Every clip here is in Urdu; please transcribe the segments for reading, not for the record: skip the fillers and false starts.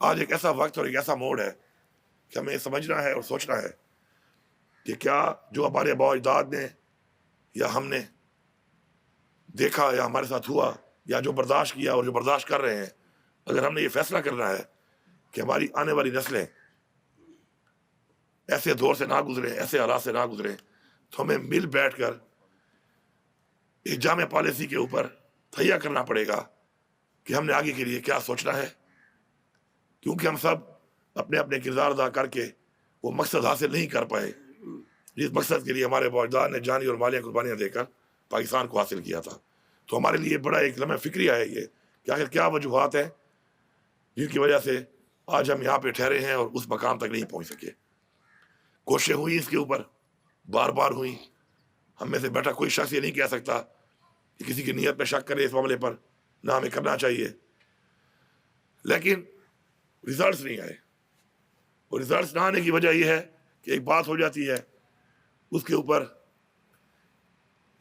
آج ایک ایسا وقت اور ایک ایسا موڑ ہے کہ ہمیں سمجھنا ہے اور سوچنا ہے کہ کیا جو ہمارے آباء و اجداد نے یا ہم نے دیکھا یا ہمارے ساتھ ہوا یا جو برداشت کیا اور جو برداشت کر رہے ہیں، اگر ہم نے یہ فیصلہ کرنا ہے کہ ہماری آنے والی نسلیں ایسے دور سے نہ گزریں، ایسے حالات سے نہ گزریں، تو ہمیں مل بیٹھ کر ایک جامع پالیسی کے اوپر تہیا کرنا پڑے گا کہ ہم نے آگے کے لیے کیا سوچنا ہے، کیونکہ ہم سب اپنے اپنے کردار ادا کر کے وہ مقصد حاصل نہیں کر پائے جس مقصد کے لیے ہمارے باجدار نے جانی اور مالی قربانیاں دے کر پاکستان کو حاصل کیا تھا۔ تو ہمارے لیے بڑا ایک لمحہ فکری ہے یہ کہ آخر کیا وجوہات ہیں جن کی وجہ سے آج ہم یہاں پہ ٹھہرے ہیں اور اس مقام تک نہیں پہنچ سکے۔ کوششیں ہوئی اس کے اوپر، بار بار ہوئی، ہم میں سے بیٹھا کوئی شخص یہ نہیں کہہ سکتا کہ کسی کی نیت پہ شک کرے اس معاملے پر، نہ ہمیں کرنا چاہیے، لیکن ریزلٹس نہیں آئے۔ اور ریزلٹس نہ آنے کی وجہ یہ ہے کہ ایک بات ہو جاتی ہے، اس کے اوپر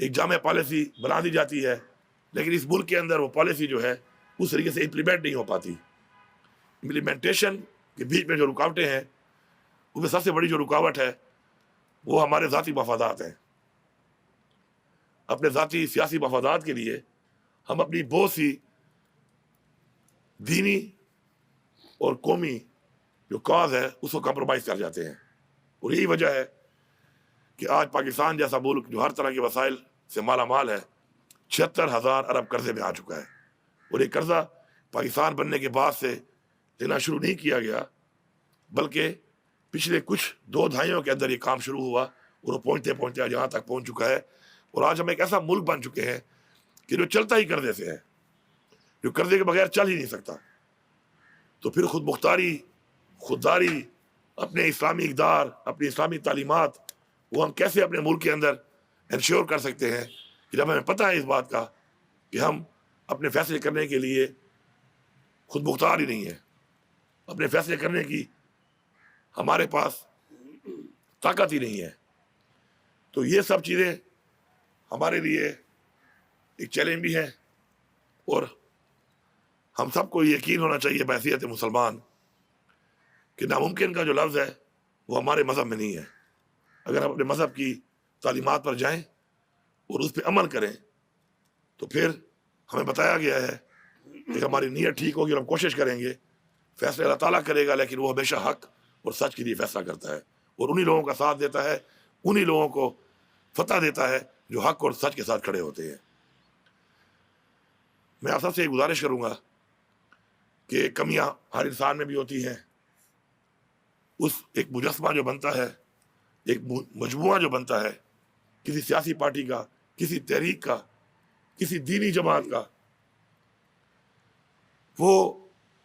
ایک جامع پالیسی بنا دی جاتی ہے، لیکن اس ملک کے اندر وہ پالیسی جو ہے اس طریقے سے امپلیمنٹ نہیں ہو پاتی۔ امپلیمنٹیشن کے بیچ میں جو رکاوٹیں ہیں، ان میں سب سے بڑی جو رکاوٹ ہے وہ ہمارے ذاتی مفادات ہیں۔ اپنے ذاتی سیاسی مفادات کے لیے ہم اپنی بہت سی دینی اور قومی جو کاز ہے اس کو کمپرومائز کر جاتے ہیں، اور یہی وجہ ہے کہ آج پاکستان جیسا ملک جو ہر طرح کے وسائل سے مالا مال ہے، 76,000 ارب قرضے میں آ چکا ہے۔ اور یہ قرضہ پاکستان بننے کے بعد سے لینا شروع نہیں کیا گیا، بلکہ پچھلے کچھ 2 دہائیوں کے اندر یہ کام شروع ہوا اور وہ پہنچتے پہنچتے آج یہاں تک پہنچ چکا ہے۔ اور آج ہم ایک ایسا ملک بن چکے ہیں کہ جو چلتا ہی قرضے سے ہے، جو قرضے کے بغیر چل ہی نہیں سکتا۔ تو پھر خود مختاری، خودداری، اپنے اسلامی اقدار، اپنی اسلامی تعلیمات وہ ہم کیسے اپنے ملک کے اندر انشور کر سکتے ہیں کہ جب ہمیں پتہ ہے اس بات کا کہ ہم اپنے فیصلے کرنے کے لیے خود مختار ہی نہیں ہے، اپنے فیصلے کرنے کی ہمارے پاس طاقت ہی نہیں ہے۔ تو یہ سب چیزیں ہمارے لیے ایک چیلنج بھی ہے، اور ہم سب کو یقین ہونا چاہیے بحیثیت مسلمان کہ ناممکن کا جو لفظ ہے وہ ہمارے مذہب میں نہیں ہے۔ اگر ہم اپنے مذہب کی تعلیمات پر جائیں اور اس پہ عمل کریں تو پھر ہمیں بتایا گیا ہے کہ ہماری نیت ٹھیک ہوگی اور ہم کوشش کریں گے، فیصلے اللہ تعالیٰ کرے گا، لیکن وہ ہمیشہ حق اور سچ کے لیے فیصلہ کرتا ہے، اور انہی لوگوں کا ساتھ دیتا ہے، انہی لوگوں کو فتح دیتا ہے جو حق اور سچ کے ساتھ کھڑے ہوتے ہیں۔ میں آپ سب سے ایک گزارش کروں گا کہ کمیاں ہر انسان میں بھی ہوتی ہیں، اس ایک مجسمہ جو بنتا ہے، ایک مجموعہ جو بنتا ہے کسی سیاسی پارٹی کا، کسی تحریک کا، کسی دینی جماعت کا، وہ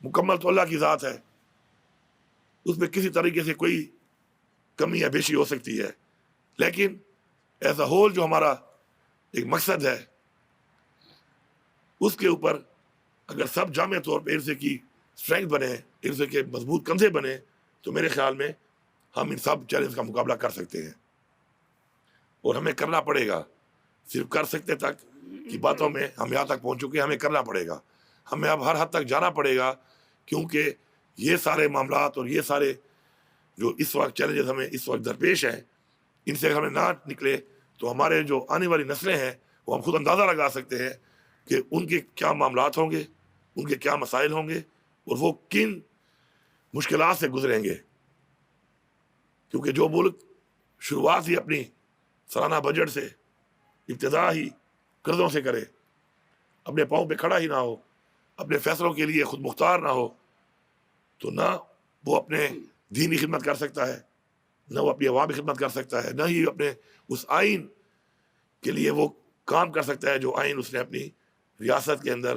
مکمل تو اللہ کی ذات ہے، اس میں کسی طریقے سے کوئی کمی یا بیشی ہو سکتی ہے، لیکن ایز اے ہول جو ہمارا ایک مقصد ہے اس کے اوپر اگر سب جامع طور پہ ارثے کی اسٹرینگتھ بنے، ارثے کے مضبوط کندھے بنے، تو میرے خیال میں ہم ان سب چیلنج کا مقابلہ کر سکتے ہیں۔ اور ہمیں کرنا پڑے گا، صرف کر سکتے تک کی باتوں میں ہم یہاں تک پہنچ چکے ہیں، ہمیں کرنا پڑے گا، ہمیں اب ہر حد تک جانا پڑے گا، کیونکہ یہ سارے معاملات اور یہ سارے جو اس وقت چیلنجز ہمیں اس وقت درپیش ہیں، ان سے ہمیں نہ نکلے تو ہمارے جو آنے والی نسلیں ہیں وہ ہم خود اندازہ لگا سکتے ہیں کہ ان کے کیا معاملات ہوں گے، ان کے کیا مسائل ہوں گے، اور وہ کن مشکلات سے گزریں گے۔ کیونکہ جو ملک شروعات ہی اپنی سالانہ بجٹ سے، ابتدا ہی قرضوں سے کرے، اپنے پاؤں پہ کھڑا ہی نہ ہو، اپنے فیصلوں کے لیے خود مختار نہ ہو، تو نہ وہ اپنے دین کی خدمت کر سکتا ہے، نہ وہ اپنی عوام کی خدمت کر سکتا ہے، نہ ہی اپنے اس آئین کے لیے وہ کام کر سکتا ہے جو آئین اس نے اپنی ریاست کے اندر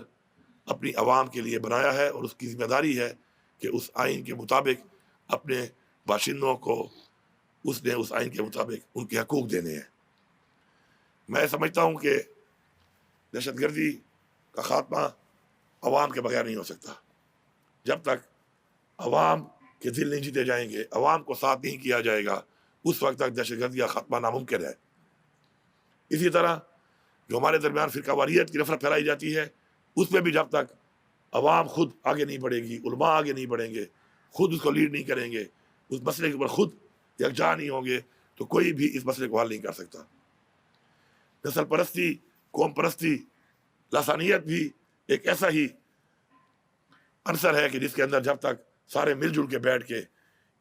اپنی عوام کے لیے بنایا ہے، اور اس کی ذمہ داری ہے کہ اس آئین کے مطابق اپنے باشندوں کو اس نے اس آئین کے مطابق ان کے حقوق دینے ہیں۔ میں سمجھتا ہوں کہ دہشت گردی کا خاتمہ عوام کے بغیر نہیں ہو سکتا۔ جب تک عوام کے دل نہیں جیتے جائیں گے، عوام کو ساتھ نہیں کیا جائے گا، اس وقت تک دہشت گردی کا خاتمہ ناممکن ہے۔ اسی طرح جو ہمارے درمیان فرقہ واریت کی نفرت پھیلائی جاتی ہے، اس میں بھی جب تک عوام خود آگے نہیں بڑھے گی، علماء آگے نہیں بڑھیں گے، خود اس کو لیڈ نہیں کریں گے، اس مسئلے کے اوپر خود یکجا نہیں ہوں گے، تو کوئی بھی اس مسئلے کو حل نہیں کر سکتا۔ نسل پرستی، قوم پرستی، لسانیت بھی ایک ایسا ہی عنصر ہے کہ جس کے اندر جب تک سارے مل جل کے بیٹھ کے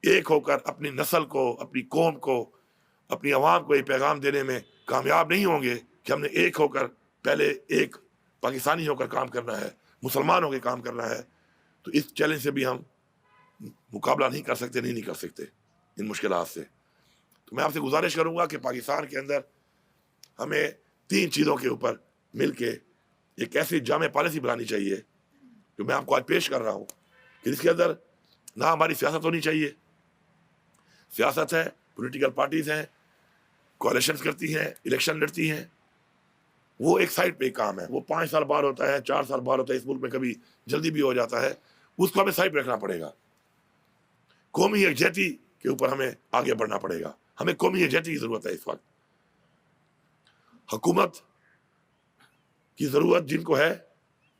ایک ہو کر اپنی نسل کو، اپنی قوم کو، اپنی عوام کو یہ پیغام دینے میں کامیاب نہیں ہوں گے کہ ہم نے ایک ہو کر پہلے ایک پاکستانی ہو کر کام کرنا ہے، مسلمان ہو کے کام کرنا ہے، تو اس چیلنج سے بھی ہم مقابلہ نہیں کر سکتے، نہیں کر سکتے ان مشکلات سے۔ تو میں آپ سے گزارش کروں گا کہ پاکستان کے اندر ہمیں 3 چیزوں کے اوپر مل کے ایک ایسی جامع پالیسی بنانی چاہیے جو میں آپ کو آج پیش کر رہا ہوں، کہ جس کے اندر نہ ہماری سیاست ہونی چاہیے، سیاست ہے، پولیٹیکل پارٹیز ہیں، کوalitions کرتی ہیں، الیکشن لڑتی ہیں، وہ ایک سائڈ پہ کام ہے، وہ 5 سال بعد ہوتا ہے، 4 سال بعد ہوتا ہے، اس ملک میں کبھی جلدی بھی ہو جاتا ہے، اس کو ہمیں سائڈ پہ رکھنا پڑے گا۔ قومی یکجہتی کے اوپر ہمیں آگے بڑھنا پڑے گا، ہمیں قومی یکجہتی کی ضرورت ہے۔ اس وقت حکومت کی ضرورت جن کو ہے،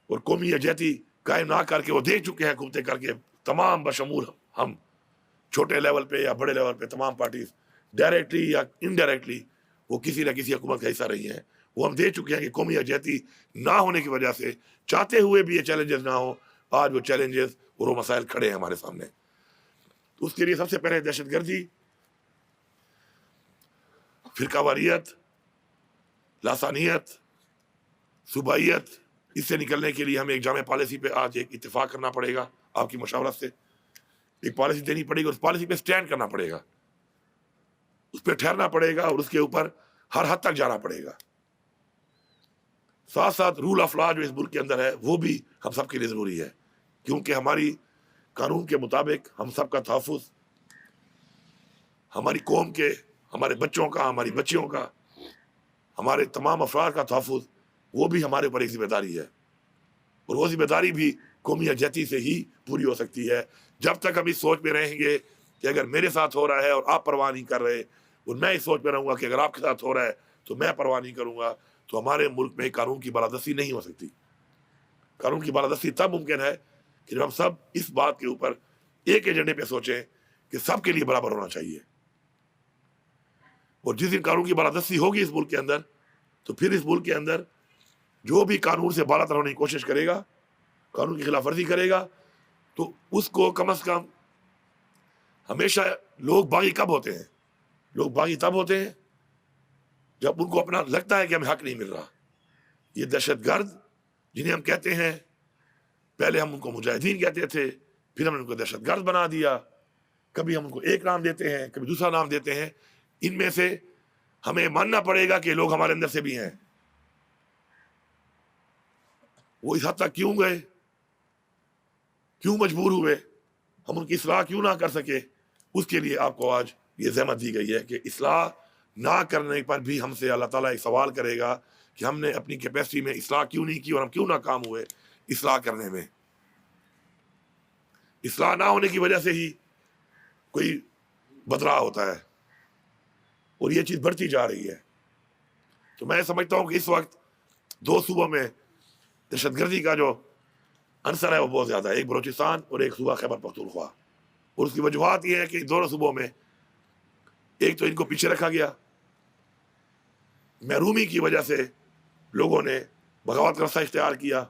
اور قومی یکجہتی قائم نہ کر کے وہ دیکھ چکے ہیں حکومتیں کر کے، تمام بشمول ہم چھوٹے لیول پہ یا بڑے لیول پہ تمام پارٹیز ڈائریکٹلی یا انڈائریکٹلی وہ کسی نہ کسی حکومت کا حصہ رہی ہیں، وہ ہم دیکھ چکے ہیں کہ قومی یکجہتی نہ ہونے کی وجہ سے چاہتے ہوئے بھی یہ چیلنجز نہ ہو، آج وہ چیلنجز اور وہ مسائل کھڑے ہیں ہمارے سامنے۔ تو اس کے لیے سب سے پہلے دہشت گردی، فرقہ واریت، لاسانیت، صوبائیت، اس سے نکلنے کے لیے ہمیں ایک جامع پالیسی پہ آج ایک اتفاق کرنا پڑے گا، آپ کی مشاورت سے ایک پالیسی دینی پڑے گی، اس پالیسی پہ سٹینڈ کرنا پڑے گا، اس پہ ٹھہرنا پڑے گا، اور اس کے اوپر ہر حد تک جانا پڑے گا۔ ساتھ ساتھ رول آف لا جو اس ملک کے اندر ہے وہ بھی ہم سب کے لیے ضروری ہے، کیونکہ ہماری قانون کے مطابق ہم سب کا تحفظ، ہماری قوم کے، ہمارے بچوں کا، ہماری بچیوں کا، ہمارے تمام افراد کا تحفظ، وہ بھی ہمارے اوپر ایک ذمہ داری ہے، اور وہ ذمہ داری بھی قومی یکجہتی سے ہی پوری ہو سکتی ہے۔ جب تک ہم اس سوچ میں رہیں گے کہ اگر میرے ساتھ ہو رہا ہے اور آپ پرواہ نہیں کر رہے، اور میں اس سوچ میں رہوں گا کہ اگر آپ کے ساتھ ہو رہا ہے تو میں پرواہ نہیں کروں گا، تو ہمارے ملک میں قانون کی بالادستی نہیں ہو سکتی۔ قانون کی بالادستی تب ممکن ہے کہ جب ہم سب اس بات کے اوپر ایک ایجنڈے پہ سوچیں کہ سب کے لیے برابر ہونا چاہیے، اور جس دن قانون کی بالادستی ہوگی اس ملک کے اندر، تو پھر اس ملک کے اندر جو بھی قانون سے بالا تر ہونے کی کوشش کرے گا، قانون کی خلاف ورزی کرے گا، تو اس کو کم از کم، ہمیشہ لوگ باغی کب ہوتے ہیں؟ لوگ باغی تب ہوتے ہیں جب ان کو اپنا لگتا ہے کہ ہمیں حق نہیں مل رہا۔ یہ دہشت گرد جنہیں ہم کہتے ہیں، پہلے ہم ان کو مجاہدین کہتے تھے، پھر ہم نے ان کو دہشت گرد بنا دیا، کبھی ہم ان کو ایک نام دیتے ہیں، کبھی دوسرا نام دیتے ہیں، ان میں سے ہمیں ماننا پڑے گا کہ لوگ ہمارے اندر سے بھی ہیں۔ وہ اس حد تک کیوں گئے، کیوں مجبور ہوئے، ہم ان کی اصلاح کیوں نہ کر سکے؟ اس کے لیے آپ کو آج یہ زحمت دی گئی ہے کہ اصلاح نہ کرنے پر بھی ہم سے اللہ تعالیٰ ایک سوال کرے گا کہ ہم نے اپنی کیپیسٹی میں اصلاح کیوں نہیں کی، اور ہم کیوں ناکام ہوئے اصلاح کرنے میں۔ اصلاح نہ ہونے کی وجہ سے ہی کوئی بدلاؤ ہوتا ہے، اور یہ چیز بڑھتی جا رہی ہے۔ تو میں سمجھتا ہوں کہ اس وقت 2 صوبوں میں دہشت گردی کا جو عنصر ہے وہ بہت زیادہ ہے، ایک بلوچستان اور ایک صوبہ خیبر پختونخوا، اور اس کی وجوہات یہ ہے کہ دونوں صوبوں میں ایک تو ان کو پیچھے رکھا گیا، محرومی کی وجہ سے لوگوں نے بغاوت کا راستہ اختیار کیا،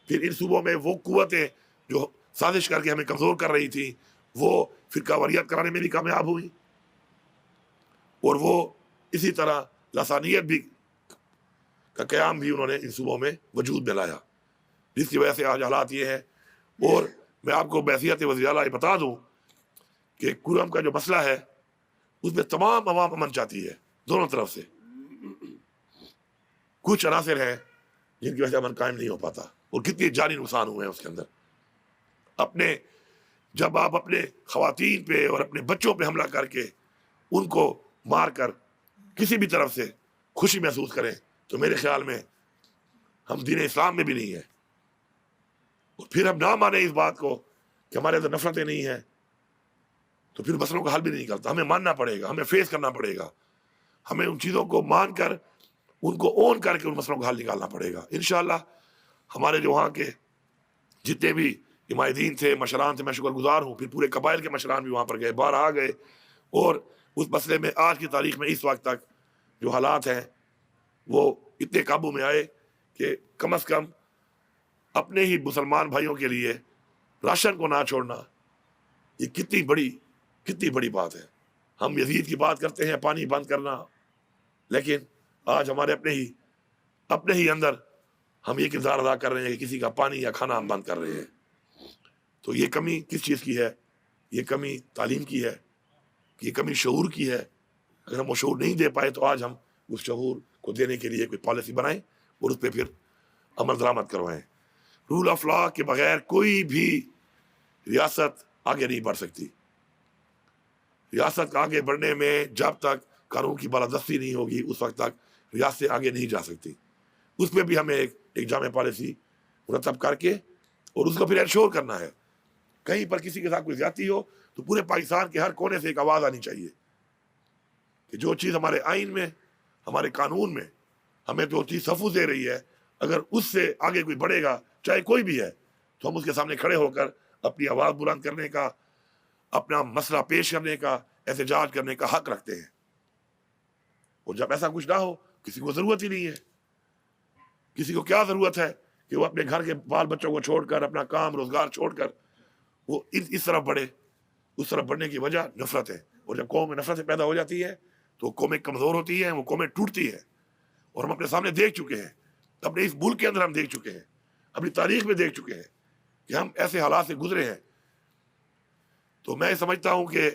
پھر ان صوبوں میں وہ قوتیں جو سازش کر کے ہمیں کمزور کر رہی تھیں وہ فرقہ واریت کرانے میں بھی کامیاب ہوئی، اور وہ اسی طرح لسانیت بھی کا قیام بھی انہوں نے ان صوبوں میں وجود میں لایا، جس کی وجہ سے آج حالات یہ ہیں۔ اور میں آپ کو بحیثیت وزیر اعلیٰ بتا دوں کہ کورم کا جو مسئلہ ہے اس میں تمام عوام امن چاہتی ہے، دونوں طرف سے۔ کچھ عناصر ہیں جن کی وجہ سے امن قائم نہیں ہو پاتا، اور کتنے جانی نقصان ہوئے ہیں اس کے اندر۔ جب آپ اپنے خواتین پہ اور اپنے بچوں پہ حملہ کر کے ان کو مار کر کسی بھی طرف سے خوشی محسوس کریں، تو میرے خیال میں ہم دین اسلام میں بھی نہیں ہیں۔ اور پھر ہم نہ مانیں اس بات کو کہ ہمارے اندر نفرتیں نہیں ہیں، تو پھر مسئلوں کا حل بھی نہیں نکلتا۔ ہمیں ماننا پڑے گا، ہمیں فیس کرنا پڑے گا، ہمیں ان چیزوں کو مان کر، ان کو اون کر کے ان مسئلوں کا حل نکالنا پڑے گا۔ انشاءاللہ ہمارے جو وہاں کے جتنے بھی حمایتین تھے، مشران تھے، میں شکر گزار ہوں. پھر پورے قبائل کے مشران بھی وہاں پر گئے، باہر آ گئے. اور اس مسئلے میں آج کی تاریخ میں اس وقت تک جو حالات ہیں وہ اتنے قابو میں آئے کہ کم از کم اپنے ہی مسلمان بھائیوں کے لیے راشن کو نہ چھوڑنا، یہ کتنی بڑی بات ہے. ہم یزید کی بات کرتے ہیں، پانی بند کرنا، لیکن آج ہمارے اپنے ہی اندر ہم یہ کردار ادا کر رہے ہیں کہ کسی کا پانی یا کھانا ہم بند کر رہے ہیں. تو یہ کمی کس چیز کی ہے؟ یہ کمی تعلیم کی ہے، یہ کمی شعور کی ہے. اگر ہم وہ شعور نہیں دے پائے تو آج ہم اس شعور کو دینے کے لیے کوئی پالیسی بنائیں اور اس پہ پھر عمل درآمد کروائیں. رول آف لا کے بغیر کوئی بھی ریاست آگے نہیں بڑھ سکتی. ریاست آگے بڑھنے میں جب تک قانون کی بالادستی نہیں ہوگی اس وقت تک ریاستیں آگے نہیں جا سکتی. اس پہ بھی ہمیں ایک جامع پالیسی مرتب کر کے اور اس کو پھر انشور کرنا ہے. کہیں پر کسی کے ساتھ کوئی زیادتی ہو تو پورے پاکستان کے ہر کونے سے ایک آواز آنی چاہیے کہ جو چیز ہمارے آئین میں، ہمارے قانون میں ہمیں جو چیز تحفظ دے رہی ہے، اگر اس سے آگے کوئی بڑھے گا چاہے کوئی بھی ہے تو ہم اس کے سامنے کھڑے ہو کر اپنی آواز بلند کرنے کا، اپنا مسئلہ پیش کرنے کا، احتجاج کرنے کا حق رکھتے ہیں. اور جب ایسا کچھ نہ ہو، کسی کو ضرورت ہی نہیں ہے. کسی کو کیا ضرورت ہے کہ وہ اپنے گھر کے بال بچوں کو چھوڑ کر، اپنا کام روزگار چھوڑ کر وہ اس طرف بڑھے. اس طرف بڑھنے کی وجہ نفرت ہے. اور جب قوم میں نفرت پیدا ہو جاتی ہے تو قومیں کمزور ہوتی ہیں، وہ قومیں ٹوٹتی ہیں. اور ہم اپنے سامنے دیکھ چکے ہیں، اپنے اس ملک کے اندر ہم دیکھ چکے ہیں، اپنی تاریخ میں دیکھ چکے ہیں کہ ہم ایسے حالات سے گزرے ہیں. تو میں سمجھتا ہوں کہ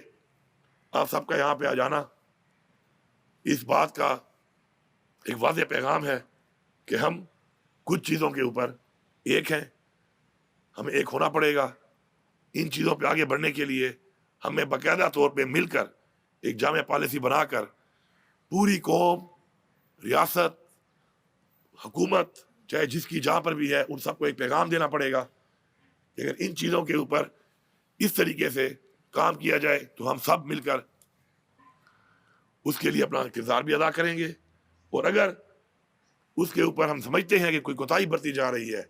آپ سب کا یہاں پہ آ جانا اس بات کا ایک واضح پیغام ہے کہ ہم کچھ چیزوں کے اوپر ایک ہیں. ہمیں ایک ہونا پڑے گا. ان چیزوں پہ آگے بڑھنے کے لیے ہمیں باقاعدہ طور پہ مل کر ایک جامع پالیسی بنا کر پوری قوم، ریاست، حکومت، چاہے جس کی جہاں پر بھی ہے، ان سب کو ایک پیغام دینا پڑے گا کہ اگر ان چیزوں کے اوپر اس طریقے سے کام کیا جائے تو ہم سب مل کر اس کے لیے اپنا کردار بھی ادا کریں گے. اور اگر اس کے اوپر ہم سمجھتے ہیں کہ کوئی کوتاہی برتی جا رہی ہے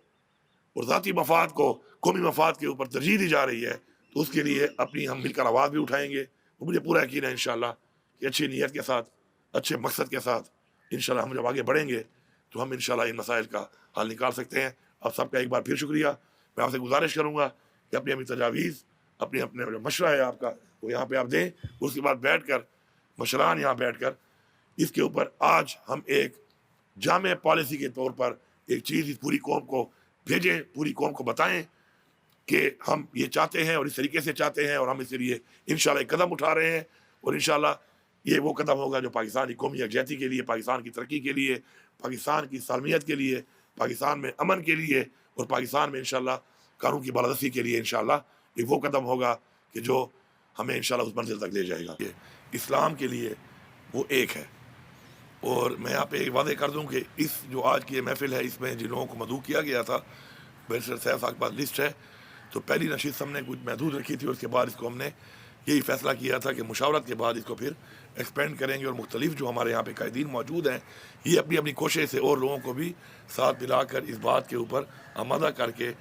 اور ذاتی مفاد کو قومی مفاد کے اوپر ترجیح دی جا رہی ہے تو اس کے لیے اپنی ہم مل کر آواز بھی اٹھائیں گے. اور مجھے پورا یقین ہے انشاءاللہ کہ اچھی نیت کے ساتھ، اچھے مقصد کے ساتھ انشاءاللہ ہم جب آگے بڑھیں گے تو ہم انشاءاللہ ان مسائل کا حل نکال سکتے ہیں. آپ سب کا ایک بار پھر شکریہ. میں آپ سے گزارش کروں گا کہ اپنی تجاویز، اپنے جو مشورہ ہے آپ کا وہ یہاں پہ آپ دیں. اس کے بعد بیٹھ کر مشران یہاں بیٹھ کر اس کے اوپر آج ہم ایک جامع پالیسی کے طور پر ایک چیز اس پوری قوم کو بھیجیں، پوری قوم کو بتائیں کہ ہم یہ چاہتے ہیں اور اس طریقے سے چاہتے ہیں اور ہم اس کے لیے انشاءاللہ ایک قدم اٹھا رہے ہیں. اور انشاءاللہ یہ وہ قدم ہوگا جو پاکستان کی قومی یکجہتی کے لیے، پاکستان کی ترقی کے لیے، پاکستان کی سالمیت کے لیے، پاکستان میں امن کے لیے اور پاکستان میں انشاءاللہ قانون کی بالادستی کے لیے انشاءاللہ یہ وہ قدم ہوگا کہ جو ہمیں انشاءاللہ اس منزل تک لے جائے گا. اسلام کے لیے وہ ایک ہے. اور میں آپ پہ واضح کر دوں کہ اس جو آج کی یہ محفل ہے اس میں جن لوگوں کو مدعو کیا گیا تھا، بیرسٹر صاحب کے پاس لسٹ ہے، تو پہلی نشست ہم نے کچھ محدود رکھی تھی اور اس کے بعد اس کو ہم نے یہی فیصلہ کیا تھا کہ مشاورت کے بعد اس کو پھر ایکسپینڈ کریں گے. اور مختلف جو ہمارے یہاں پہ قائدین موجود ہیں یہ اپنی اپنی کوشش سے اور لوگوں کو بھی ساتھ ملا کر اس بات کے اوپر آمادہ کر کے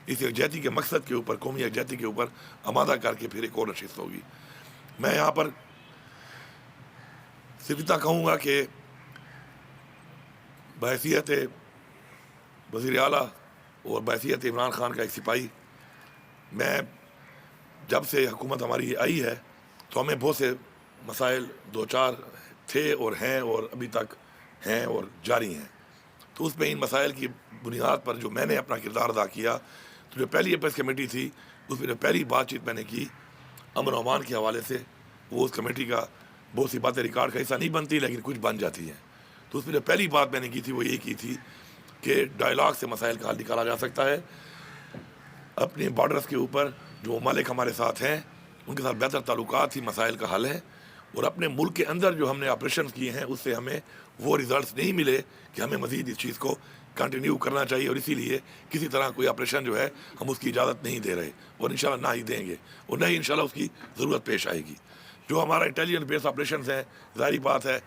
اس یکجہتی کے مقصد کے اوپر، قومی یکجہتی کے اوپر آمادہ کر کے پھر ایک اور نشست ہوگی. میں یہاں پر صرف اتنا کہوں گا کہ بحیثیت وزیر اعلیٰ اور بحیثیت عمران خان کا ایک سپاہی، میں جب سے حکومت ہماری آئی ہے تو ہمیں بہت سے مسائل دو چار تھے اور ہیں اور ابھی تک ہیں اور جاری ہیں. تو اس میں ان مسائل کی بنیاد پر جو میں نے اپنا کردار ادا کیا، تو جو پہلی اپیس کمیٹی تھی اس میں جو پہلی بات چیت میں نے کی امن و امان کے حوالے سے، وہ اس کمیٹی کا بہت سی باتیں ریکارڈ کا حصہ نہیں بنتی لیکن کچھ بن جاتی ہیں. تو اس میں جو پہلی بات میں نے کی تھی وہ یہ کی تھی کہ ڈائلاگ سے مسائل کا حل نکالا جا سکتا ہے. اپنے بارڈرز کے اوپر جو ممالک ہمارے ساتھ ہیں ان کے ساتھ بہتر تعلقات ہی مسائل کا حل ہے. اور اپنے ملک کے اندر جو ہم نے آپریشن کیے ہیں اس سے ہمیں وہ ریزلٹس نہیں ملے کہ ہمیں مزید اس چیز کو کنٹینیو کرنا چاہیے. اور اسی لیے کسی طرح کوئی آپریشن جو ہے ہم اس کی اجازت نہیں دے رہے اور انشاءاللہ نہ ہی دیں گے اور نہ ہی انشاءاللہ اس کی ضرورت پیش آئے گی. جو ہمارا انٹیلیجنس بیس آپریشنز ہیں، ظاہری بات ہے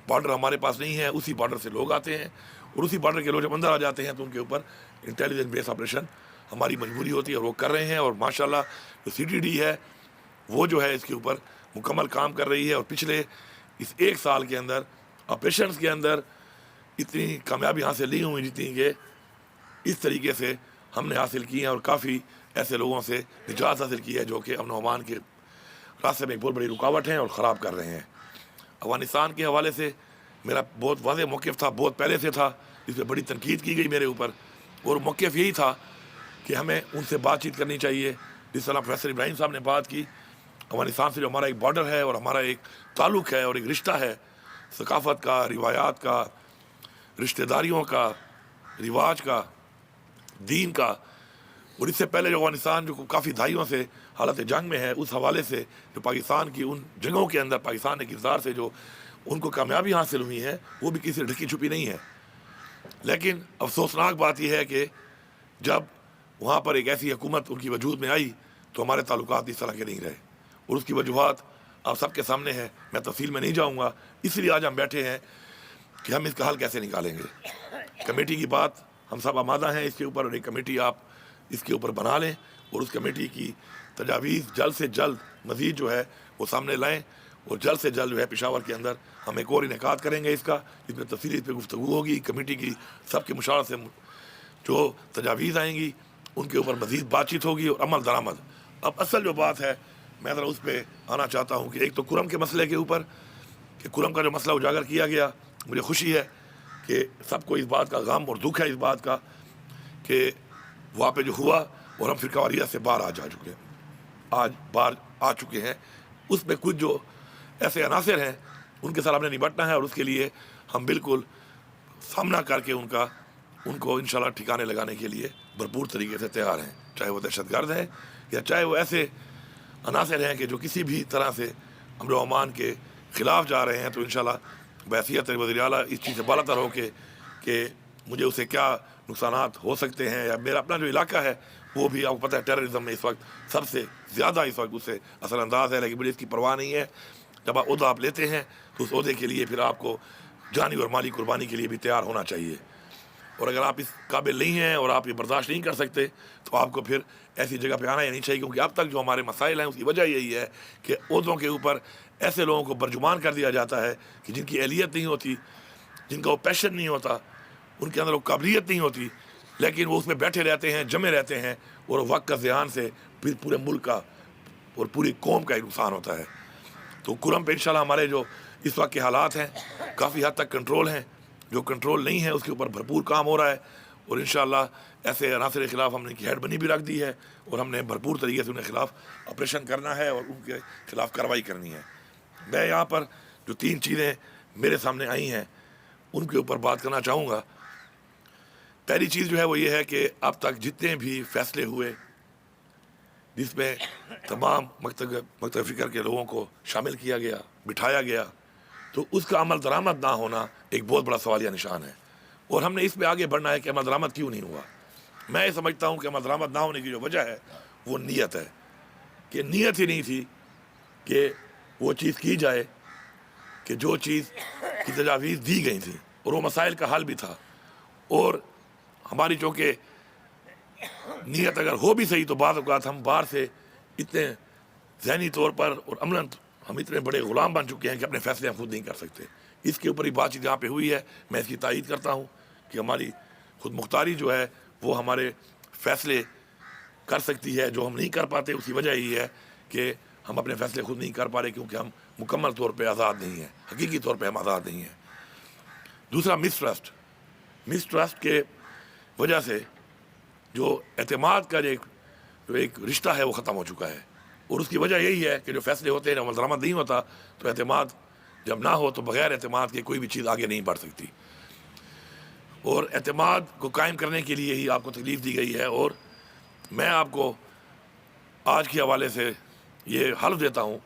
بارڈر ہمارے پاس نہیں ہے، اسی بارڈر سے لوگ آتے ہیں اور اسی بارڈر کے لوگ جب اندر آ جاتے ہیں تو ان کے اوپر انٹیلیجنس بیس آپریشن ہماری مجبوری ہوتی ہے اور وہ کر رہے ہیں. اور ماشاءاللہ جو CTD ہے وہ جو ہے اس کے اوپر مکمل کام کر رہی ہے. اور پچھلے اس 1 سال کے اندر آپریشنز کے اندر اتنی کامیابی حاصل نہیں ہوئی جتنی کہ اس طریقے سے ہم نے حاصل کی ہیں. اور کافی ایسے لوگوں سے نجات حاصل کی ہے جو کہ امن و امان کے راستے میں ایک بہت بڑی رکاوٹ ہیں اور خراب کر رہے ہیں. افغانستان کے حوالے سے میرا بہت واضح موقف تھا, بہت پہلے سے تھا, جس پہ بڑی تنقید کی گئی میرے اوپر. اور موقف یہی تھا کہ ہمیں ان سے بات چیت کرنی چاہیے. جس طرح پروفیسر ابراہیم صاحب نے بات کی, افغانستان سے جو ہمارا ایک بارڈر ہے اور ہمارا ایک تعلق ہے اور ایک رشتہ ہے ثقافت کا, روایات کا, رشتہ داریوں کا, رواج کا, دین کا. اور اس سے پہلے جو افغانستان جو کافی دہائیوں سے حالت جنگ میں ہے, اس حوالے سے جو پاکستان کی ان جنگوں کے اندر پاکستان کے کردار سے جو ان کو کامیابی حاصل ہوئی ہے وہ بھی کسی ڈھکی چھپی نہیں ہے. لیکن افسوسناک بات یہ ہے کہ جب وہاں پر ایک ایسی حکومت ان کی وجود میں آئی تو ہمارے تعلقات اس طرح کے نہیں رہے. اور اس کی وجوہات آپ سب کے سامنے ہیں, میں تفصیل میں نہیں جاؤں گا. اس لیے آج ہم بیٹھے ہیں کہ ہم اس کا حل کیسے نکالیں گے. کمیٹی کی بات ہم سب آمادہ ہیں اس کے اوپر, اور ایک کمیٹی آپ اس کے اوپر بنا لیں اور اس کمیٹی کی تجاویز جلد سے جلد مزید جو ہے وہ سامنے لائیں. اور جلد سے جلد جو ہے پشاور کے اندر ہم ایک اور انعقاد کریں گے اس کا, جس میں تفصیلی اس پہ گفتگو ہوگی. کمیٹی کی سب کے مشاورت سے جو تجاویز آئیں گی ان کے اوپر مزید بات چیت ہوگی اور عمل درآمد. اب اصل جو بات ہے میں ذرا اس پہ آنا چاہتا ہوں کہ ایک تو کرم کے مسئلے کے اوپر, کہ کرم کا جو مسئلہ اجاگر کیا گیا, مجھے خوشی ہے کہ سب کو اس بات کا غم اور دکھ ہے اس بات کا کہ وہاں پہ جو ہوا اور ہم فرقہ واریت سے باہر آ چکے ہیں. اس میں کچھ جو ایسے عناصر ہیں ان کے ساتھ ہم نے نمٹنا ہے, اور اس کے لیے ہم بالکل سامنا کر کے ان کو انشاءاللہ ٹھکانے لگانے کے لیے بھرپور طریقے سے تیار ہیں. چاہے وہ دہشت گرد ہیں یا چاہے وہ ایسے عناصر ہیں کہ جو کسی بھی طرح سے امن و امان کے خلاف جا رہے ہیں, تو انشاءاللہ بحیثیت وزیر اعلیٰ اس چیز سے بالا تر ہو کہ مجھے اسے کیا نقصانات ہو سکتے ہیں. یا میرا اپنا جو علاقہ ہے وہ بھی آپ کو پتہ ہے ٹیررزم میں اس وقت سب سے زیادہ اس وقت اس سے اثر انداز ہے, لیکن مجھے اس کی پرواہ نہیں ہے. جب آپ عہدہ آپ لیتے ہیں تو اس عہدے کے لیے پھر آپ کو جانی اور مالی قربانی کے لیے بھی تیار ہونا چاہیے. اور اگر آپ اس قابل نہیں ہیں اور آپ یہ برداشت نہیں کر سکتے تو آپ کو پھر ایسی جگہ پہ آنا ہی نہیں چاہیے. کیونکہ اب تک جو ہمارے مسائل ہیں اس کی وجہ یہی ہے کہ عہدوں کے اوپر ایسے لوگوں کو برجمان کر دیا جاتا ہے کہ جن کی اہلیت نہیں ہوتی, جن کا وہ پیشن نہیں ہوتا, ان کے اندر وہ قابلیت نہیں ہوتی, لیکن وہ اس میں بیٹھے رہتے ہیں, جمے رہتے ہیں, اور وقت کا ذہان سے پھر پورے ملک کا اور پوری قوم کا ایک نقصان ہوتا ہے. تو کرم پہ انشاءاللہ ہمارے جو اس وقت کے حالات ہیں کافی حد تک کنٹرول ہیں. جو کنٹرول نہیں ہے اس کے اوپر بھرپور کام ہو رہا ہے, اور انشاءاللہ ایسے عناصر کے خلاف ہم نے کی ہیڈ بنی بھی رکھ دی ہے, اور ہم نے بھرپور طریقے سے ان کے خلاف آپریشن کرنا ہے اور ان کے خلاف کارروائی کرنی ہے. میں یہاں پر جو 3 چیزیں میرے سامنے آئی ہیں ان کے اوپر بات کرنا چاہوں گا. پہلی چیز جو ہے وہ یہ ہے کہ اب تک جتنے بھی فیصلے ہوئے جس میں تمام مکتب فکر کے لوگوں کو شامل کیا گیا, بٹھایا گیا, تو اس کا عمل درآمد نہ ہونا ایک بہت بڑا سوالیہ نشان ہے. اور ہم نے اس پہ آگے بڑھنا ہے کہ عمل درآمد کیوں نہیں ہوا. میں یہ سمجھتا ہوں کہ عمل درآمد نہ ہونے کی جو وجہ ہے وہ نیت ہے, کہ نیت ہی نہیں تھی کہ وہ چیز کی جائے کہ جو چیز کی تجاویز دی گئی تھی, اور وہ مسائل کا حل بھی تھا. اور ہماری چونکہ نیت اگر ہو بھی صحیح تو بعض اوقات ہم باہر سے اتنے ذہنی طور پر اور عملاً ہم اتنے بڑے غلام بن چکے ہیں کہ اپنے فیصلے ہم خود نہیں کر سکتے. اس کے اوپر ہی بات چیت یہاں پہ ہوئی ہے. میں اس کی تائید کرتا ہوں کہ ہماری خود مختاری جو ہے وہ ہمارے فیصلے کر سکتی ہے. جو ہم نہیں کر پاتے اس کی وجہ یہی ہے کہ ہم اپنے فیصلے خود نہیں کر پا رہے, کیونکہ ہم مکمل طور پہ آزاد نہیں ہیں, حقیقی طور پہ ہم آزاد نہیں ہیں. دوسرا مسٹرسٹ کے وجہ سے جو اعتماد کا جو ایک رشتہ ہے وہ ختم ہو چکا ہے. اور اس کی وجہ یہی ہے کہ جو فیصلے ہوتے ہیں عمل درآمد نہیں ہوتا, تو اعتماد جب نہ ہو تو بغیر اعتماد کے کوئی بھی چیز آگے نہیں بڑھ سکتی. اور اعتماد کو قائم کرنے کے لیے ہی آپ کو تکلیف دی گئی ہے. اور میں آپ کو آج کے حوالے سے یہ حلف دیتا ہوں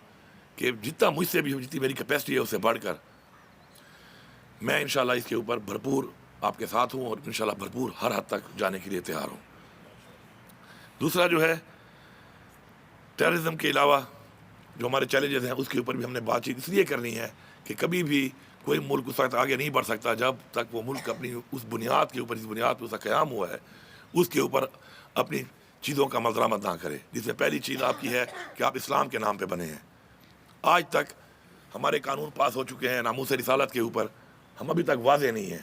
کہ جتنا مجھ سے بھی جتنی میری کیپیسٹی ہے اس سے بڑھ کر میں انشاءاللہ اس کے اوپر بھرپور آپ کے ساتھ ہوں, اور انشاءاللہ بھرپور ہر حد تک جانے کے لیے تیار ہوں. دوسرا جو ہے ٹیررزم کے علاوہ جو ہمارے چیلنجز ہیں اس کے اوپر بھی ہم نے بات چیت اس لیے کرنی ہے کہ کبھی بھی کوئی ملک اس وقت آگے نہیں بڑھ سکتا جب تک وہ ملک اپنی اس بنیاد کے اوپر, جس بنیاد پہ اس کا قیام ہوا ہے اس کے اوپر اپنی چیزوں کا عمل درآمد نہ کرے، جس میں پہلی چیز آپ کی ہے کہ آپ اسلام کے نام پہ بنے ہیں۔ آج تک ہمارے قانون پاس ہو چکے ہیں ناموس رسالت کے اوپر، ہم ابھی تک واضح نہیں ہیں۔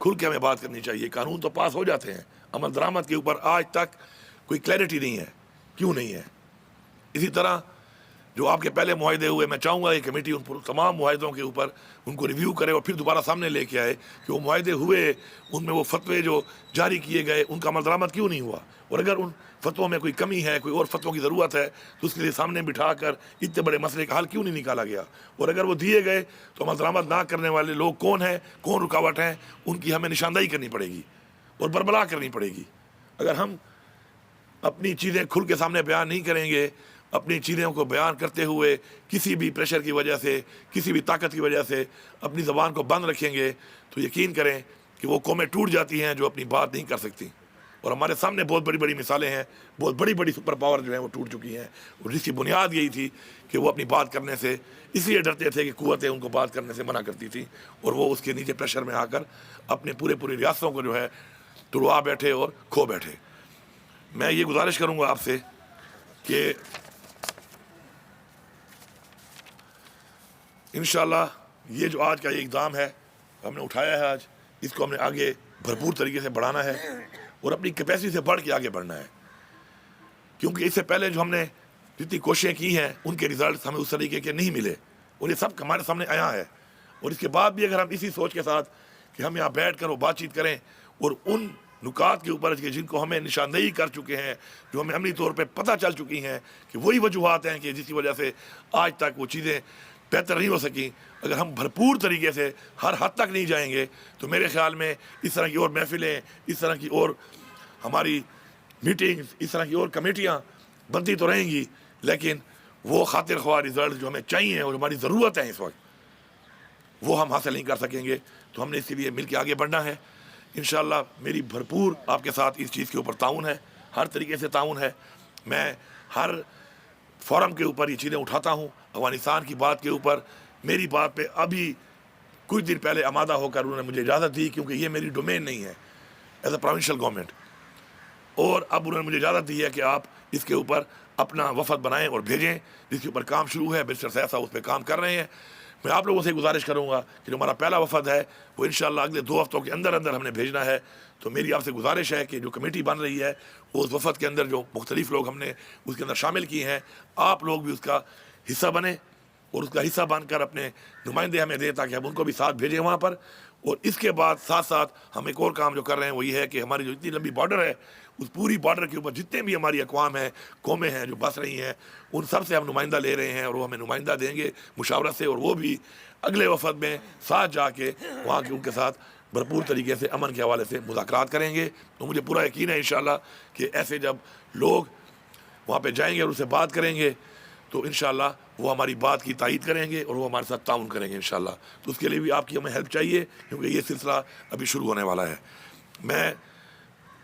کھل کے ہمیں بات کرنی چاہیے، قانون تو پاس ہو جاتے ہیں، عمل درآمد کے اوپر آج تک کوئی کلیئرٹی نہیں ہے۔ کیوں نہیں ہے؟ اسی طرح جو آپ کے پہلے معاہدے ہوئے، میں چاہوں گا یہ کمیٹی ان پر تمام معاہدوں کے اوپر ان کو ریویو کرے اور پھر دوبارہ سامنے لے کے آئے کہ وہ معاہدے ہوئے، ان میں وہ فتوے جو جاری کیے گئے ان کا عمل درآمد کیوں نہیں ہوا، اور اگر ان فتووں میں کوئی کمی ہے، کوئی اور فتووں کی ضرورت ہے تو اس کے لیے سامنے بٹھا کر اتنے بڑے مسئلے کا حل کیوں نہیں نکالا گیا، اور اگر وہ دیے گئے تو عمل درآمد نہ کرنے والے لوگ کون ہیں، کون رکاوٹ ہیں، ان کی ہمیں نشاندہی کرنی پڑے گی اور بربلا کرنی پڑے گی۔ اگر ہم اپنی چیزیں کھل کے سامنے بیان نہیں کریں گے، اپنی چیزوں کو بیان کرتے ہوئے کسی بھی پریشر کی وجہ سے، کسی بھی طاقت کی وجہ سے اپنی زبان کو بند رکھیں گے تو یقین کریں کہ وہ قومیں ٹوٹ جاتی ہیں جو اپنی بات نہیں کر سکتی۔ اور ہمارے سامنے بہت بڑی بڑی مثالیں ہیں، بہت بڑی بڑی سپر پاور جو ہیں وہ ٹوٹ چکی ہیں، اور جس کی بنیاد یہی تھی کہ وہ اپنی بات کرنے سے اس لیے ڈرتے تھے کہ قوتیں ان کو بات کرنے سے منع کرتی تھی، اور وہ اس کے نیچے پریشر میں آ کر اپنے پوری ریاستوں کو جو ہے تڑوا بیٹھے اور کھو بیٹھے۔ میں یہ گزارش کروں گا آپ سے کہ انشاءاللہ یہ جو آج کا یہ اقدام ہے ہم نے اٹھایا ہے، آج اس کو ہم نے آگے بھرپور طریقے سے بڑھانا ہے اور اپنی کیپیسٹی سے بڑھ کے آگے بڑھنا ہے، کیونکہ اس سے پہلے جو ہم نے جتنی کوششیں کی ہیں ان کے ریزلٹس ہمیں اس طریقے کے نہیں ملے، اور یہ سب ہمارے سامنے آیا ہے۔ اور اس کے بعد بھی اگر ہم اسی سوچ کے ساتھ کہ ہم یہاں بیٹھ کر وہ بات چیت کریں اور ان نکات کے اوپر جن کو ہمیں نشاندہی کر چکے ہیں، جو ہمیں عملی طور پہ پتہ چل چکی ہیں کہ وہی وجوہات ہیں کہ جس کی وجہ سے آج تک وہ چیزیں بہتر نہیں ہو سکیں، اگر ہم بھرپور طریقے سے ہر حد تک نہیں جائیں گے تو میرے خیال میں اس طرح کی اور محفلیں، اس طرح کی اور ہماری میٹنگز، اس طرح کی اور کمیٹیاں بنتی تو رہیں گی، لیکن وہ خاطر خواہ رزلٹ جو ہمیں چاہیے اور ہماری ضرورت ہے اس وقت وہ ہم حاصل نہیں کر سکیں گے۔ تو ہم نے اس کے لیے مل کے آگے بڑھنا ہے۔ انشاءاللہ میری بھرپور آپ کے ساتھ اس چیز کے اوپر تعاون ہے، ہر طریقے سے تعاون ہے۔ میں ہر فورم کے اوپر یہ چیزیں اٹھاتا ہوں، افغانستان کی بات کے اوپر میری بات پہ ابھی کچھ دن پہلے آمادہ ہو کر انہوں نے مجھے اجازت دی، کیونکہ یہ میری ڈومین نہیں ہے ایز اے پروونشل گورنمنٹ، اور اب انہوں نے مجھے اجازت دی ہے کہ آپ اس کے اوپر اپنا وفد بنائیں اور بھیجیں، جس کے اوپر کام شروع ہے۔ برسٹر سیف صاحب اس پہ کام کر رہے ہیں۔ میں آپ لوگوں سے گزارش کروں گا کہ جو ہمارا پہلا وفد ہے وہ انشاءاللہ اگلے 2 ہفتوں کے اندر ہم نے بھیجنا ہے۔ تو میری آپ سے گزارش ہے کہ جو کمیٹی بن رہی ہے اس وفد کے اندر جو مختلف لوگ ہم نے اس کے اندر شامل کیے ہیں، آپ لوگ بھی اس کا حصہ بنیں اور اس کا حصہ بن کر اپنے نمائندے ہمیں دیں تاکہ ہم ان کو بھی ساتھ بھیجیں وہاں پر۔ اور اس کے بعد ساتھ ساتھ ہم ایک اور کام جو کر رہے ہیں وہ یہ ہے کہ ہماری جو اتنی لمبی بارڈر ہے اس پوری بارڈر کے اوپر جتنے بھی ہماری اقوام ہیں، قومیں ہیں جو بس رہی ہیں، ان سب سے ہم نمائندہ لے رہے ہیں اور وہ ہمیں نمائندہ دیں گے مشاورت سے، اور وہ بھی اگلے وفد میں ساتھ جا کے وہاں کے ان کے ساتھ بھرپور طریقے سے امن کے حوالے سے مذاکرات کریں گے۔ تو مجھے پورا یقین ہے انشاءاللہ کہ ایسے جب لوگ وہاں پہ جائیں گے اور ان سے بات کریں گے تو انشاءاللہ وہ ہماری بات کی تائید کریں گے اور وہ ہمارے ساتھ تعاون کریں گے انشاءاللہ۔ تو اس کے لیے بھی آپ کی ہمیں ہیلپ چاہیے، کیونکہ یہ سلسلہ ابھی شروع ہونے والا ہے۔ میں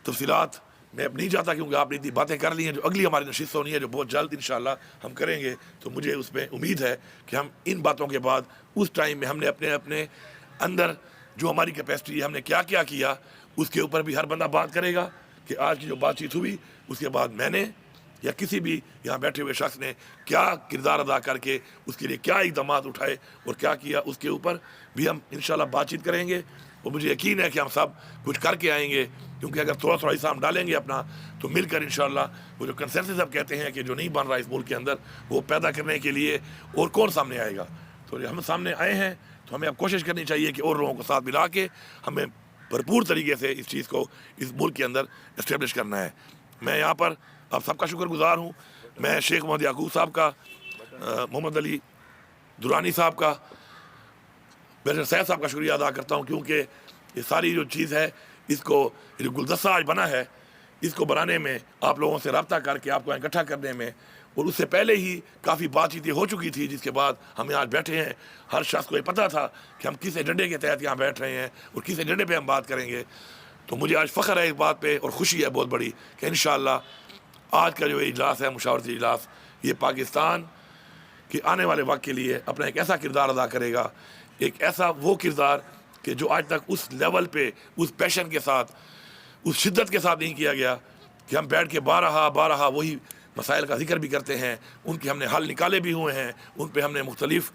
تفصیلات میں اب نہیں جاتا کیونکہ آپ نے اتنی باتیں کر لی ہیں۔ جو اگلی ہماری نشست ہونی ہے جو بہت جلد انشاءاللہ ہم کریں گے، تو مجھے اس میں امید ہے کہ ہم ان باتوں کے بعد اس ٹائم میں ہم نے اپنے اندر جو ہماری کیپیسٹی ہے، ہم نے کیا کیا اس کے اوپر بھی ہر بندہ بات کرے گا کہ آج کی جو بات چیت ہوئی اس کے بعد میں نے یا کسی بھی یہاں بیٹھے ہوئے شخص نے کیا کردار ادا کر کے اس کے لیے کیا اقدامات اٹھائے اور کیا کیا، اس کے اوپر بھی ہم انشاءاللہ بات چیت کریں گے۔ اور مجھے یقین ہے کہ ہم سب کچھ کر کے آئیں گے، کیونکہ اگر تھوڑا حصہ ہم ڈالیں گے اپنا تو مل کر انشاءاللہ وہ جو کنسنسس اب کہتے ہیں کہ جو نہیں بن رہا اس ملک کے اندر وہ پیدا کرنے کے لیے اور کون سامنے آئے گا۔ تو ہم سامنے آئے ہیں تو ہمیں اب کوشش کرنی چاہیے کہ اور لوگوں کو ساتھ ملا کے ہمیں بھرپور طریقے سے اس چیز کو اس ملک کے اندر اسٹیبلش کرنا ہے۔ میں یہاں پر آپ سب کا شکر گزار ہوں۔ میں شیخ محمد یعقوب صاحب کا، محمد علی درانی صاحب کا، بیرسٹر سیف صاحب کا شکریہ ادا کرتا ہوں، کیونکہ یہ ساری جو چیز ہے اس کو جو گلدستہ آج بنا ہے اس کو بنانے میں آپ لوگوں سے رابطہ کر کے آپ کو اکٹھا کرنے میں، اور اس سے پہلے ہی کافی بات چیتیں ہو چکی تھی، جس کے بعد ہم آج بیٹھے ہیں۔ ہر شخص کو یہ پتہ تھا کہ ہم کس ایجنڈے کے تحت یہاں بیٹھ رہے ہیں اور کس ایجنڈے پہ ہم بات کریں گے۔ تو مجھے آج فخر ہے اس بات پہ اور خوشی ہے بہت بڑی کہ انشاءاللہ آج کا جو اجلاس ہے مشاورتی اجلاس، یہ پاکستان کے آنے والے وقت کے لیے اپنا ایک ایسا کردار ادا کرے گا، ایک ایسا وہ کردار کہ جو آج تک اس لیول پہ، اس پیشن کے ساتھ، اس شدت کے ساتھ نہیں کیا گیا۔ کہ ہم بیٹھ کے بارہا وہی مسائل کا ذکر بھی کرتے ہیں، ان کے ہم نے حل نکالے بھی ہوئے ہیں، ان پہ ہم نے مختلف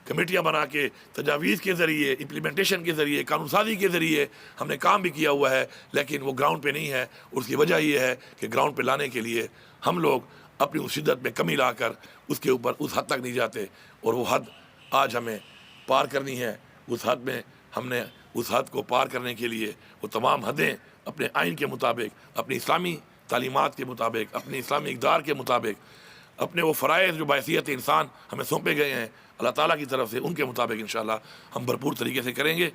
کمیٹیاں بنا کے تجاویز کے ذریعے، امپلیمنٹیشن کے ذریعے، قانون سازی کے ذریعے ہم نے کام بھی کیا ہوا ہے، لیکن وہ گراؤنڈ پہ نہیں ہے۔ اس کی وجہ یہ ہے کہ گراؤنڈ پہ لانے کے لیے ہم لوگ اپنی اس شدت میں کمی لا کر اس کے اوپر اس حد تک نہیں جاتے، اور وہ حد آج ہمیں پار کرنی ہے۔ اس حد میں ہم نے اس حد کو پار کرنے کے لیے وہ تمام حدیں اپنے آئین کے مطابق، اپنی اسلامی تعلیمات کے مطابق، اپنی اسلامی اقدار کے مطابق، اپنے وہ فرائض جو بحیثیت انسان ہمیں سونپے گئے ہیں اللہ تعالیٰ کی طرف سے، ان کے مطابق انشاءاللہ ہم بھرپور طریقے سے کریں گے۔